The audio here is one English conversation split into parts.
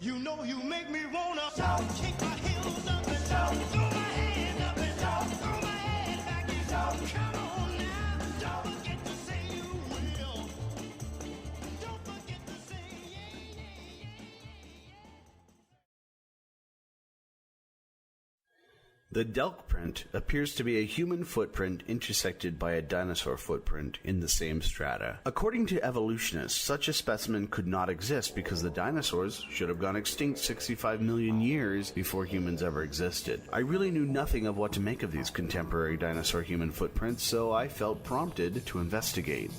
You know you make me wanna shout, kick my heels up and shout, throw my hands up and shout, throw my head back and shout. Come on now, don't forget to say you will. Don't forget to say yeah, yeah, yeah. The Delk print appears to be a human footprint intersected by a dinosaur footprint in the same strata. According to evolutionists, such a specimen could not exist because the dinosaurs should have gone extinct 65 million years before humans ever existed. I really knew nothing of what to make of these contemporary dinosaur-human footprints, so I felt prompted to investigate.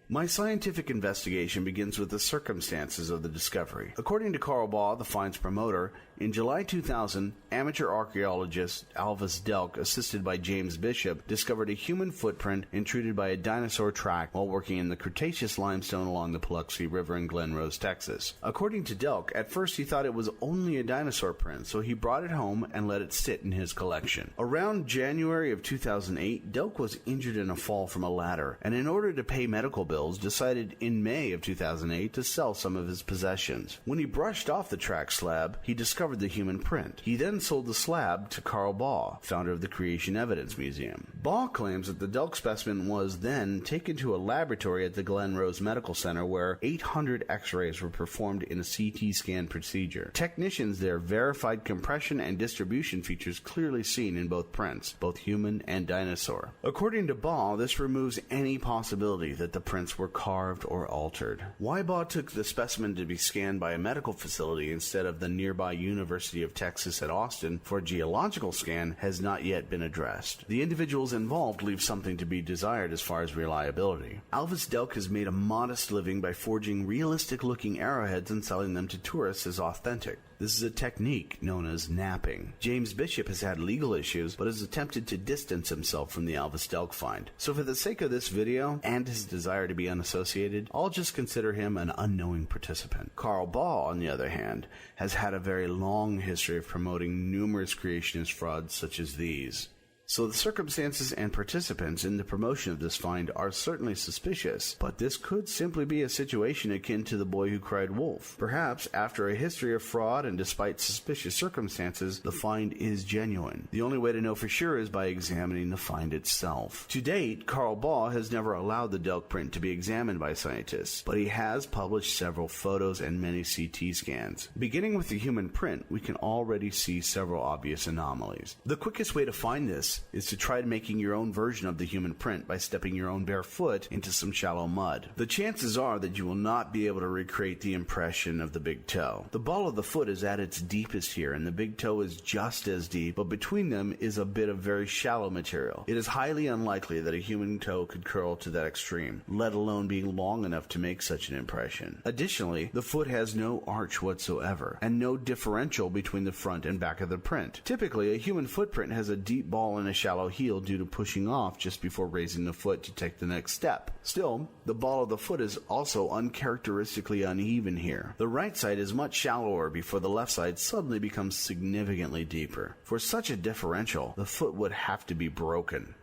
My scientific investigation begins with the circumstances of the discovery. According to Carl Baugh, the find's promoter, in July 2000, amateur archaeologist Alvis Delk, assisted by James Bishop, discovered a human footprint intruded by a dinosaur track while working in the Cretaceous limestone along the Paluxy River in Glen Rose, Texas. According to Delk, at first he thought it was only a dinosaur print, so he brought it home and let it sit in his collection. Around January of 2008, Delk was injured in a fall from a ladder, and in order to pay medical bills, decided in May of 2008 to sell some of his possessions. When he brushed off the track slab, he discovered the human print. He then sold the slab to Carl Baugh, founder of the Creation Evidence Museum. Baugh claims that the Delk specimen was then taken to a laboratory at the Glen Rose Medical Center where 800 x-rays were performed in a CT scan procedure. Technicians there verified compression and distribution features clearly seen in both prints, both human and dinosaur. According to Baugh, this removes any possibility that the prints were carved or altered. Why Baugh took the specimen to be scanned by a medical facility instead of the nearby University of Texas at Austin for a geological scan has not yet been addressed. The individuals involved leave something to be desired as far as reliability. Alvis Delk has made a modest living by forging realistic-looking arrowheads and selling them to tourists as authentic. This is a technique known as napping. James Bishop has had legal issues, but has attempted to distance himself from the Alvis Delk find. So for the sake of this video, and his desire to be unassociated, I'll just consider him an unknowing participant. Carl Baugh, on the other hand, has had a very long history of promoting numerous creationist frauds such as these. So the circumstances and participants in the promotion of this find are certainly suspicious, but this could simply be a situation akin to the boy who cried wolf. Perhaps, after a history of fraud and despite suspicious circumstances, the find is genuine. The only way to know for sure is by examining the find itself. To date, Carl Baugh has never allowed the Delk print to be examined by scientists, but he has published several photos and many CT scans. Beginning with the human print, we can already see several obvious anomalies. The quickest way to find this is to try making your own version of the human print by stepping your own bare foot into some shallow mud. The chances are that you will not be able to recreate the impression of the big toe. The ball of the foot is at its deepest here, and the big toe is just as deep, but between them is a bit of very shallow material. It is highly unlikely that a human toe could curl to that extreme, let alone being long enough to make such an impression. Additionally, the foot has no arch whatsoever, and no differential between the front and back of the print. Typically, a human footprint has a deep ball and a shallow heel due to pushing off just before raising the foot to take the next step. Still, the ball of the foot is also uncharacteristically uneven here. The right side is much shallower before the left side suddenly becomes significantly deeper. For such a differential, the foot would have to be broken.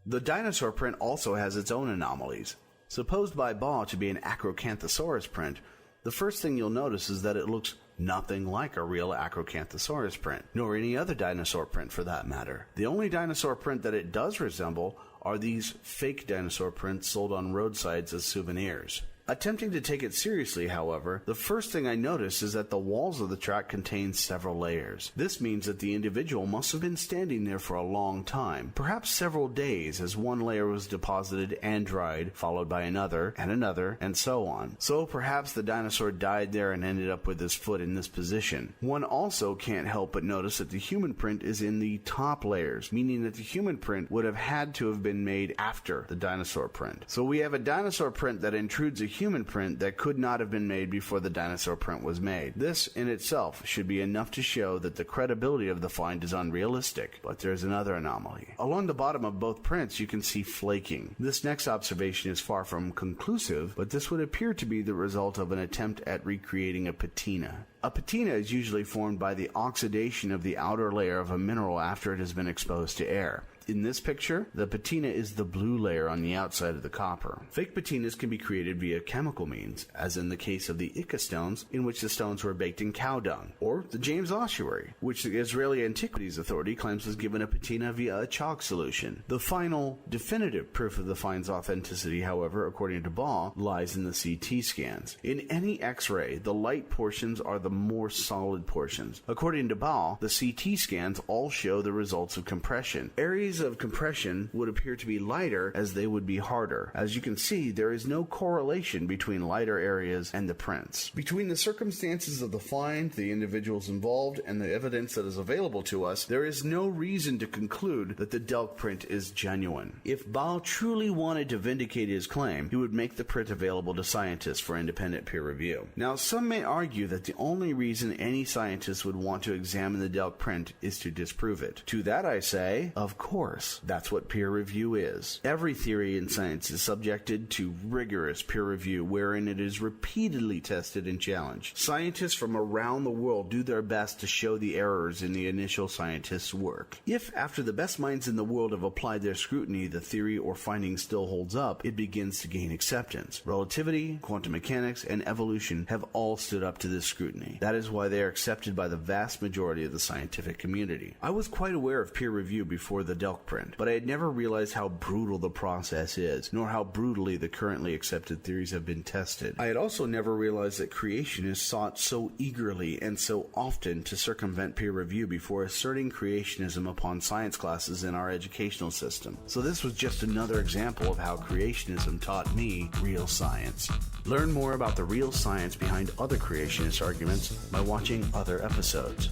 The dinosaur print also has its own anomalies. Supposed by Baugh to be an Acrocanthosaurus print, the first thing you'll notice is that it looks nothing like a real Acrocanthosaurus print, nor any other dinosaur print for that matter. The only dinosaur print that it does resemble are these fake dinosaur prints sold on roadsides as souvenirs. Attempting to take it seriously, however, the first thing I notice is that the walls of the track contain several layers. This means that the individual must have been standing there for a long time, perhaps several days, as one layer was deposited and dried, followed by another, and so on. So perhaps the dinosaur died there and ended up with his foot in this position. One also can't help but notice that the human print is in the top layers, meaning that the human print would have had to have been made after the dinosaur print. So we have a dinosaur print that intrudes a human print that could not have been made before the dinosaur print was made. This in itself should be enough to show that the credibility of the find is unrealistic. But there's another anomaly. Along the bottom of both prints you can see flaking. This next observation is far from conclusive, but this would appear to be the result of an attempt at recreating a patina. A patina is usually formed by the oxidation of the outer layer of a mineral after it has been exposed to air. In this picture, the patina is the blue layer on the outside of the copper. Fake patinas can be created via chemical means, as in the case of the Ica stones, in which the stones were baked in cow dung, or the James Ossuary, which the Israeli Antiquities Authority claims was given a patina via a chalk solution. The final, definitive proof of the find's authenticity, however, according to Baugh, lies in the CT scans. In any X-ray, the light portions are the more solid portions. According to Baugh, the CT scans all show the results of compression. Areas of compression would appear to be lighter as they would be harder. As you can see, there is no correlation between lighter areas and the prints. Between the circumstances of the find, the individuals involved, and the evidence that is available to us, there is no reason to conclude that the Delk print is genuine. If Baugh truly wanted to vindicate his claim, he would make the print available to scientists for independent peer review. Now, some may argue that the only reason any scientist would want to examine the Delk print is to disprove it. To that I say, of course. That's what peer review is. Every theory in science is subjected to rigorous peer review wherein it is repeatedly tested and challenged. Scientists from around the world do their best to show the errors in the initial scientists' work. If, after the best minds in the world have applied their scrutiny, the theory or finding still holds up, it begins to gain acceptance. Relativity, quantum mechanics, and evolution have all stood up to this scrutiny. That is why they are accepted by the vast majority of the scientific community. I was quite aware of peer review before the Delk print, but I had never realized how brutal the process is, nor how brutally the currently accepted theories have been tested. I had also never realized that creationists sought so eagerly and so often to circumvent peer review before asserting creationism upon science classes in our educational system. So this was just another example of how creationism taught me real science. Learn more about the real science behind other creationist arguments by watching other episodes.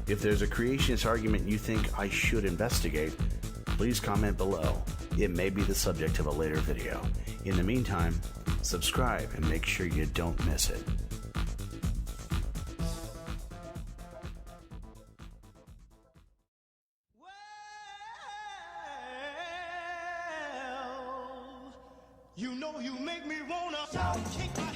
If there's a creationist argument you think I should investigate, please comment below. It may be the subject of a later video. In the meantime, subscribe and make sure you don't miss it. Well, you know you make me wanna shout, kick my